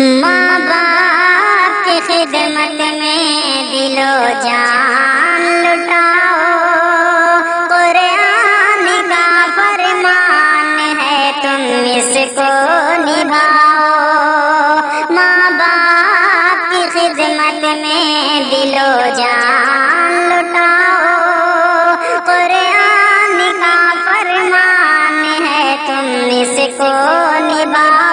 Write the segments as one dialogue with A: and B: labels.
A: ماں باپ کی خدمت میں دل و جان لٹاؤ، قرآن کا فرمان ہے تم اس کو نبھاؤ۔ ماں باپ کی خدمت میں دل و جان لٹاؤ، قرآن کا فرمان ہے تم اس کو نبھاؤ۔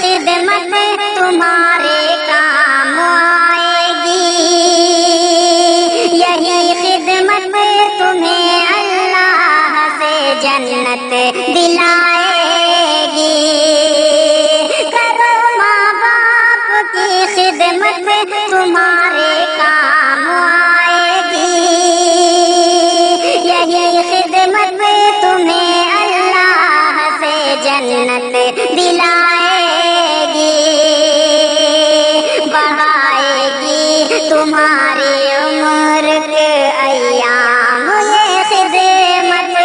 A: خدمت تمہارے کام آئے گی، یہی خدمت تمہیں اللہ سے جنت دلائے گی۔ کرو ماں باپ کی خدمت تمہارے کام آئے گی، یہی خدمت تمہیں اللہ سے جنت دلائے تمہاری عمر کے ایام یہ خدمت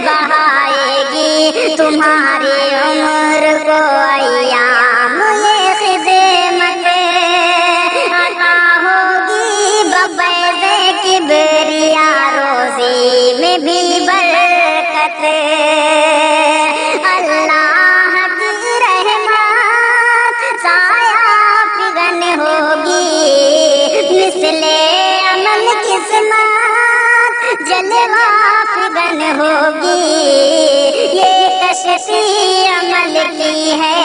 A: بڑھائے گی، تمہاری عمر کو ایام یہ خدمت عطا ہوگی بفیض کبریا، روزی میں بھی برکت، اللہ کی رحمت سایہ فگن ہوگی، مثل عمل قسمت جلوہ فگن ہوگی۔ یہ کشتی عمل کی ہے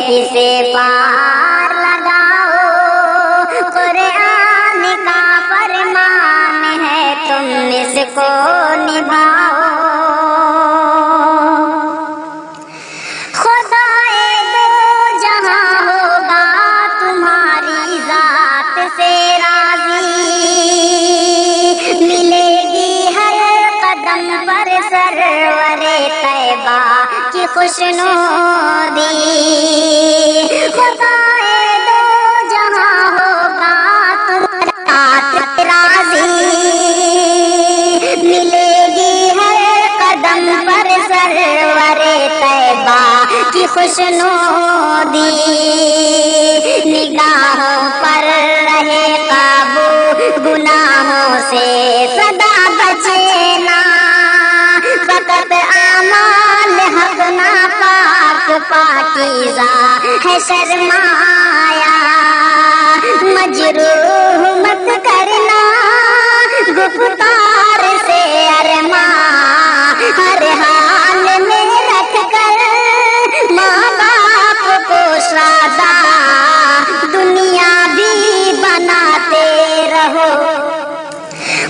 A: اسے پار لگاؤ، قرآن کا فرمان ہے تم اس کو نبھاؤ۔ سے راضی ملے گی ہر قدم پر سرور طیبہ کی خوشنودی، خدائے دو جہاں ہوگا تمہارے راضی، ملے گی ہر قدم پر سرور طیبہ کی خوشنودی، نگاہوں پر رہے قابو گناہوں سے سدا بچنا، فقط اعمال حق ناپاک پاکیزہ ہے شرمایا، مجروح مت کرنا گفتار سے ارماں، ہر حال میں رکھ کر ماں باپ کو شادہ دنیا بھی بناتے رہو،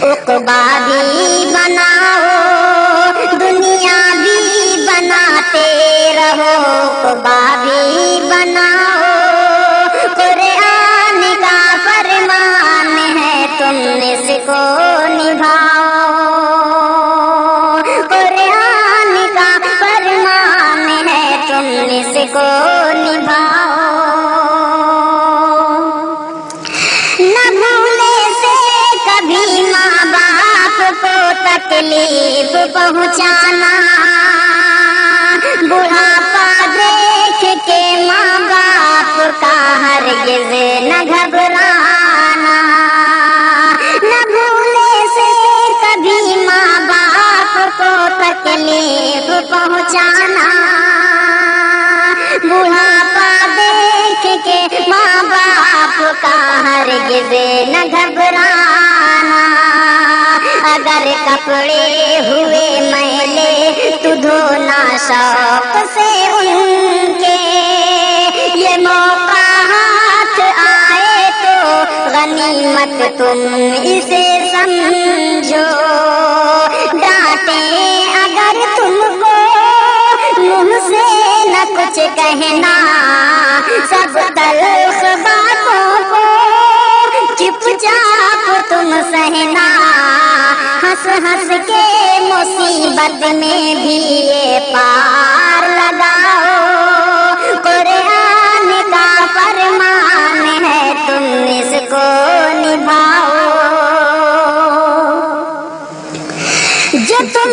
A: عقبہ بھی بناؤ، دنیا بھی بناتے رہو، عقبہ بھی بناؤ، قرآن کا فرمان ہے تم اس کو نبھاؤ، قرآن کا فرمان ہے تم اس کو نبھاؤ۔ تکلیف پہنچانا، بڑھاپا دیکھ کے ماں باپ کا ہرگز نہ گھبرانا، نہ بھولے سے کبھی ماں باپ کو تکلیف پہنچانا، بڑھاپا دیکھ کے ماں باپ کا ہرگز نہ گھبرانا، اگر کپڑے ہوئے میلے تو دھونا شوق سے ان کے، یہ موقع ہاتھ آئے تو غنیمت تم اسے سمجھو، ڈانٹیں اگر تم کو منہ سے نہ کچھ کہنا، سب تلخ باتوں کو چپ چاپ تم سہنا، ہنس ہنس کے مصیبت میں بھی یہ پار لگاؤ، قرآن کا فرمان ہے تم اس کو نبھاؤ، جو تم